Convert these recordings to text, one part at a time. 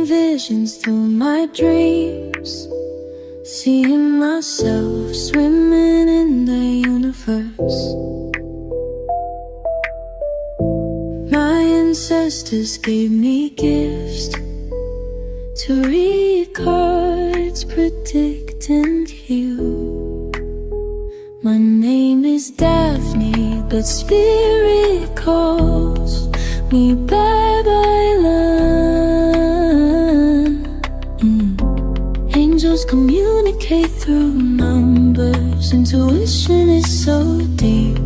visions through my dreams, seeing myself swimming in the universe. My ancestors gave me gifts to read cards, predict and heal. My name is Daphne, but spirit calls me Babylon. Angels communicate through numbers. Intuition is so deep.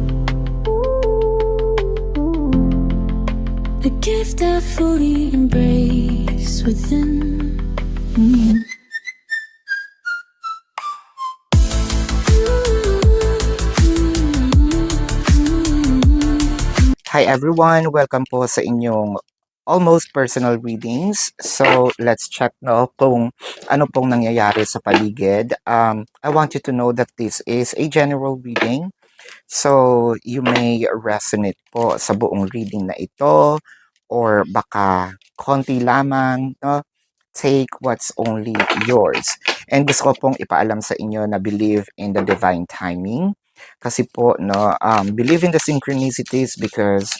The gift I fully embrace within. Hi everyone! Welcome po sa inyong almost personal readings. So, let's check kung ano pong nangyayari sa paligid. I want you to know that this is a general reading. So, you may resonate po sa buong reading na ito or baka konti lamang, no? Take what's only yours. And gusto ko pong ipaalam sa inyo na believe in the divine timing. Kasi po, no, believe in the synchronicities because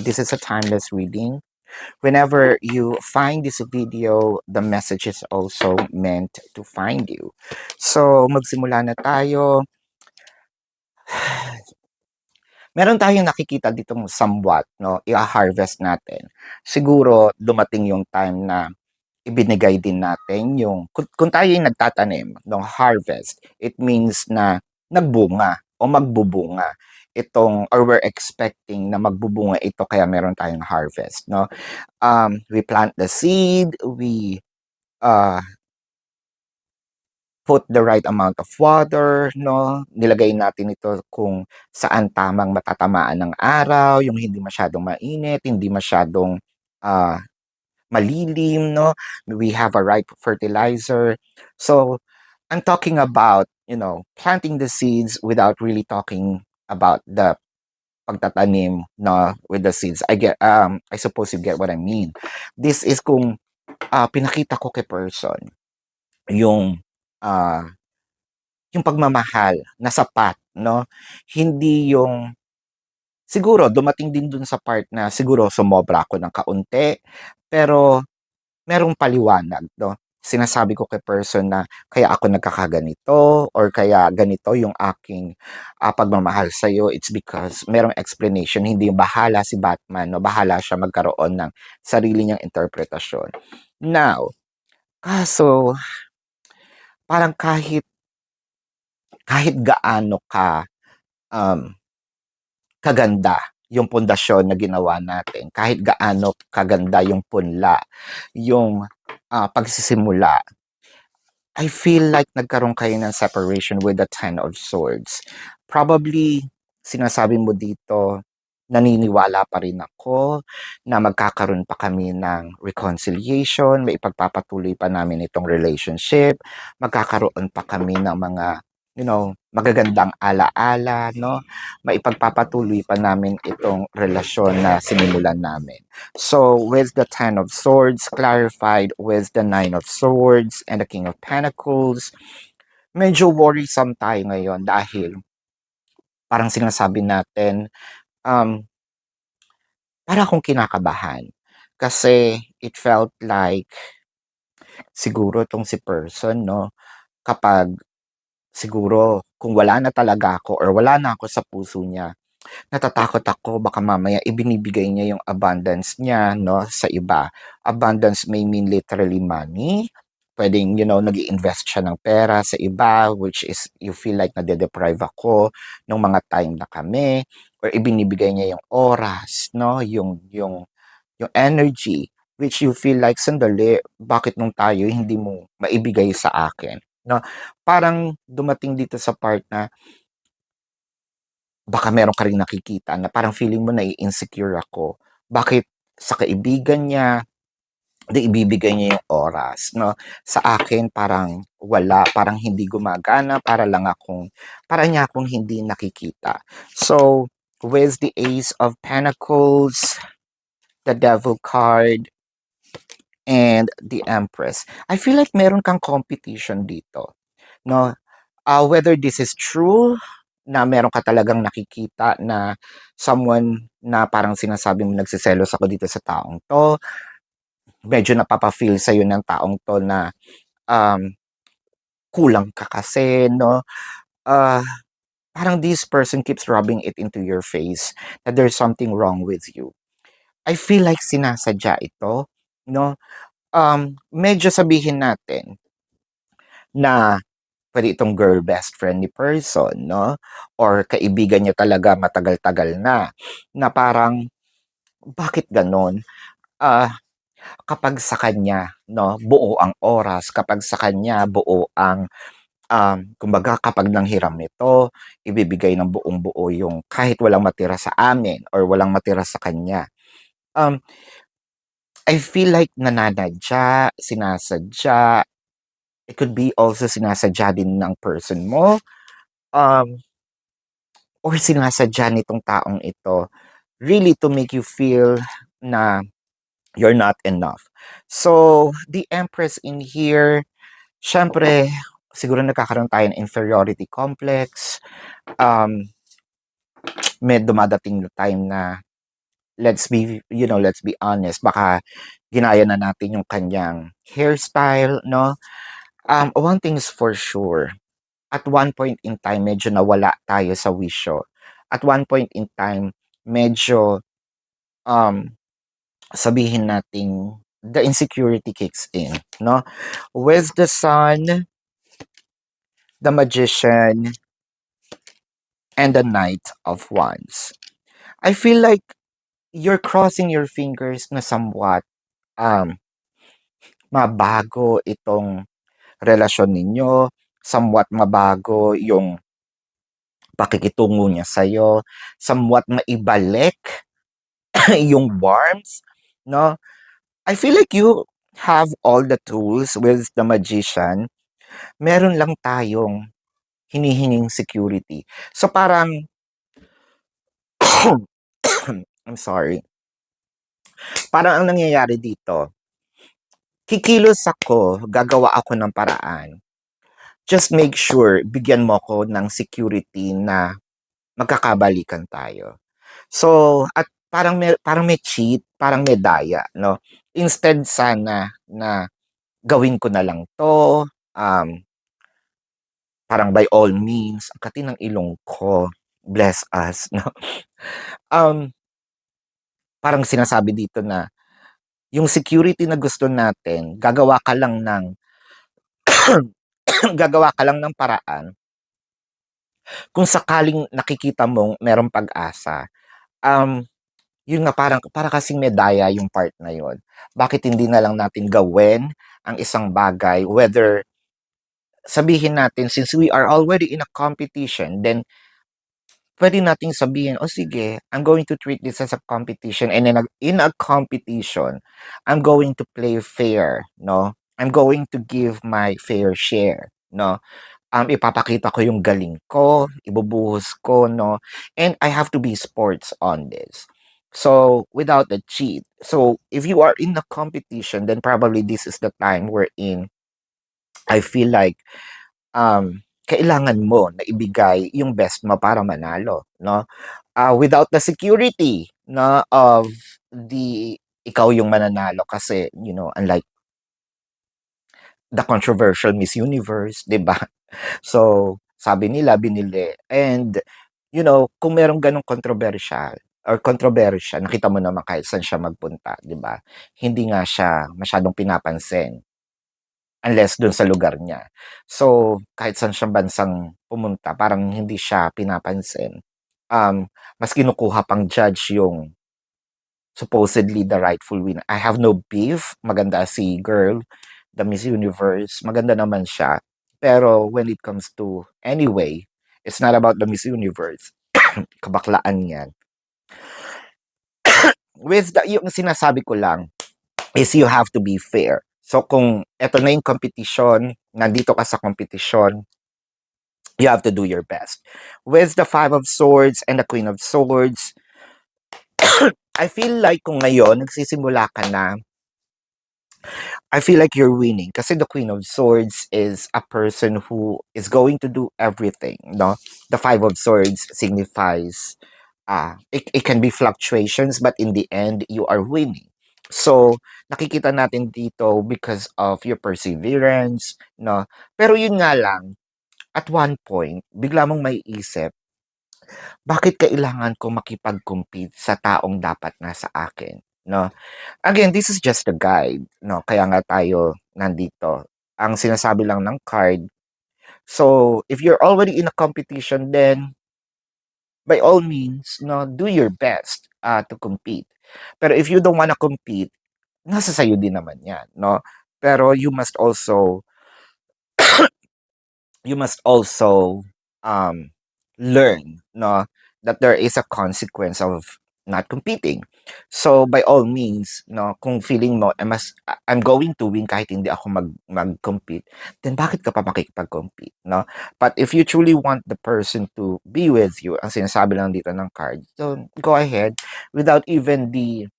this is a timeless reading. Whenever you find this video, the message is also meant to find you. So, magsimula na tayo. Meron tayong nakikita ditong somewhat, no, i-harvest natin. Siguro, dumating yung time na ibinigay din natin yung, kung tayo yung nagtatanim ng harvest, it means na nagbunga o magbubunga itong, or we're expecting na magbubunga ito kaya meron tayong harvest, no? We plant the seed, we put the right amount of water, no? Nilagay natin ito kung saan tamang matatamaan ng araw, yung hindi masyadong mainit, hindi masyadong malilim, no? We have a right fertilizer. So, I'm talking about, planting the seeds without really talking about the pagtatanim, no, with the seeds. I suppose you get what I mean. This is kung pinakita ko kay person yung yung pagmamahal na sapat, no? Hindi yung siguro dumating din dun sa part na siguro sumobra ako ng kaunti, pero merong paliwanag, no? Sinasabi ko kay person na kaya ako nagkakaganito or kaya ganito yung aking pagmamahal sa'yo, it's because merong explanation, hindi yung bahala si Batman, no? Bahala siya magkaroon ng sarili niyang interpretasyon. Now, kaso, parang kahit gaano ka kaganda yung pundasyon na ginawa natin, kahit gaano kaganda yung punla, yung pagsisimula, I feel like nagkaroon kayo ng separation with the Ten of Swords. Probably, sinasabi mo dito, naniniwala pa rin ako na magkakaroon pa kami ng reconciliation, may ipagpapatuloy pa namin itong relationship, magkakaroon pa kami ng mga, magagandang alaala, no? Maipagpapatuloy pa namin itong relasyon na sinimulan namin. So, with the Ten of Swords clarified with the Nine of Swords and the King of Pentacles, medyo worrisome tayo ngayon dahil parang sinasabi natin, para akong kinakabahan. Kasi it felt like siguro itong si person, no, kapag siguro kung wala na talaga ako or wala na ako sa puso niya, natatakot ako baka mamaya ibinibigay niya yung abundance niya, no, sa iba. Abundance may mean literally money. Pwedeng, nag-i-invest siya ng pera sa iba, which is you feel like nade-deprive ako ng mga time na kami, or ibinibigay niya yung oras, no, yung energy, which you feel like, sandali, bakit nung tayo hindi mo maibigay sa akin, no? Parang dumating dito sa part na baka meron ka rin nakikita na parang feeling mo na insecure ako. Bakit sa kaibigan niya, ibibigay niya yung oras, no? Sa akin parang wala, parang hindi gumagana, para niya akong hindi nakikita. So, with the Ace of Pentacles, the Devil card, and the Empress. I feel like meron kang competition dito, no? Whether this is true, na meron ka talagang nakikita na someone na parang sinasabi mo, "Nagseselos ako dito sa taong 'to." Medyo napapa-feel sa'yo ng taong 'to na, um, kulang ka kasi 'no. Ah, Parang this person keeps rubbing it into your face that there's something wrong with you. I feel like sinasadya ito 'no. Medyo sabihin natin na puwede itong girl best friend ni person 'no, or kaibigan niya talaga matagal-tagal na parang bakit gano'n? Ah, Kapag sa kanya 'no, buo ang oras, kapag sa kanya buo ang, kumbaga kapag nanghiram nito, ibibigay ng buong-buo yung kahit walang matira sa amin or walang matira sa kanya. Um, I feel like nananadya, sinasadya, it could be also sinasadya din ng person mo, um, or sinasadya nitong taong ito really to make you feel na you're not enough. So, the Empress in here, siyempre, siguro nagkakaroon tayo ng inferiority complex. May dumadating na time na let's be honest, baka ginaya na natin yung kanyang hairstyle, no? One thing is for sure, at one point in time, medyo nawala tayo sa wisyo. At one point in time, medyo, um, sabihin nating the insecurity kicks in, no? With the Sun, the Magician, and the Knight of Wands. I feel like you're crossing your fingers na somewhat um, mabago itong relasyon ninyo, somewhat mabago yung pakikitungo niya sa'yo, somewhat maibalik yung warmth, no? I feel like you have all the tools with the Magician. Meron lang tayong hinihinging security. So parang, I'm sorry, parang ang nangyayari dito, kikilos ako, gagawa ako ng paraan. Just make sure, bigyan mo ko ng security na magkakabalikan tayo. So, at parang may cheat, parang may daya, no? Instead sana na gawin ko na lang 'to, parang by all means, ang kati ng ilong ko, bless us, no? Um, Parang sinasabi dito na yung security na gusto natin, gagawa ka lang ng gagawa ka lang ng paraan kung sakaling nakikita mong merong pag-asa. Um, Yun nga parang para kasing medaya yung part na yun. Bakit hindi na lang natin gawin ang isang bagay whether sabihin natin since we are already in a competition, then pwede nating sabihin, "O sige, I'm going to treat this as a competition and in a competition, I'm going to play fair, 'no? I'm going to give my fair share, 'no? Ipapakita ko yung galing ko, ibubuhos ko, 'no? And I have to be sports on this. So, without the cheat. So, if you are in a competition, then probably this is the time wherein I feel like kailangan mo na ibigay yung best mo para manalo, 'no? Without the security, no, of ikaw yung mananalo kasi, unlike the controversial Miss Universe, 'di ba? So, sabi nila binili and, kung merong gano'ng kontrobersiya, nakita mo naman kahit saan siya magpunta, 'di ba? Hindi nga siya masyadong pinapansin. Unless dun sa lugar niya. So, kahit saan siyang bansang pumunta parang hindi siya pinapansin. Mas kinukuha pang judge yung supposedly the rightful winner. I have no beef, maganda si girl, the Miss Universe, maganda naman siya. Pero when it comes to anyway, it's not about the Miss Universe. Kabaklaan yan. Yung sinasabi ko lang is you have to be fair. So kung eto na yung competition, nandito ka sa competition, you have to do your best. With the Five of Swords and the Queen of Swords, I feel like kung ngayon nagsisimula ka na I feel like you're winning kasi the Queen of Swords is a person who is going to do everything, no? The Five of Swords signifies it can be fluctuations but in the end you are winning. So, nakikita natin dito because of your perseverance, no? Pero yun nga lang, at one point, bigla mong maiisip, bakit kailangan ko makipag-compete sa taong dapat nasa akin, no? Again, this is just a guide, no? Kaya nga tayo nandito. Ang sinasabi lang ng card. So, if you're already in a competition, then by all means, no, do your best to compete. Pero if you don't wanna compete, nasa sa'yo din naman yan, no? Pero you must also learn, no, that there is a consequence of not competing. So by all means, no, kung feeling mo I'm going to win kahit hindi ako mag-compete, then bakit ka pa makikipag-compete, no? But if you truly want the person to be with you, ang sinasabi lang dito ng card, so go ahead without even the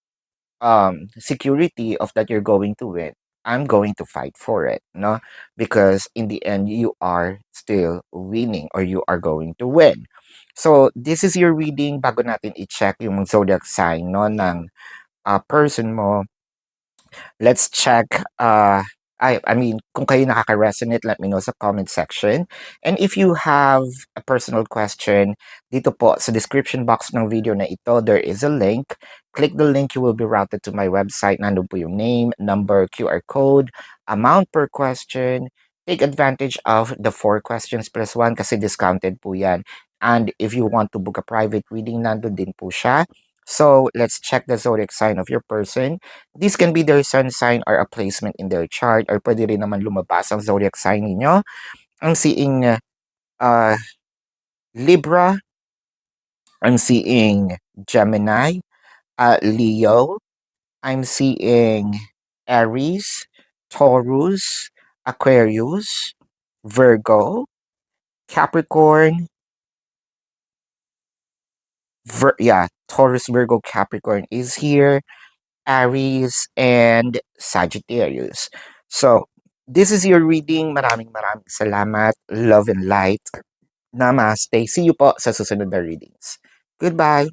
security of that you're going to win. I'm going to fight for it, no? Because in the end, you are still winning or you are going to win. So, this is your reading bago natin i-check yung zodiac sign, no, ng person mo. Let's check, I mean, kung kayo nakaka-resonate, let me know sa comment section. And if you have a personal question, dito po sa description box ng video na ito, there is a link. Click the link, you will be routed to my website. Nandun po yung name, number, QR code, amount per question. Take advantage of the 4 questions plus 1 kasi discounted po yan. And if you want to book a private reading, nandun din po siya. So, let's check the zodiac sign of your person. This can be their sun sign or a placement in their chart or pwede rin naman lumabas ang zodiac sign ninyo. I'm seeing Libra, I'm seeing Gemini, Leo, I'm seeing Aries, Taurus, Aquarius, Virgo, Capricorn, Taurus, Virgo, Capricorn is here. Aries, and Sagittarius. So, this is your reading. Maraming salamat. Love and light. Namaste. See you po sa susunod na readings. Goodbye.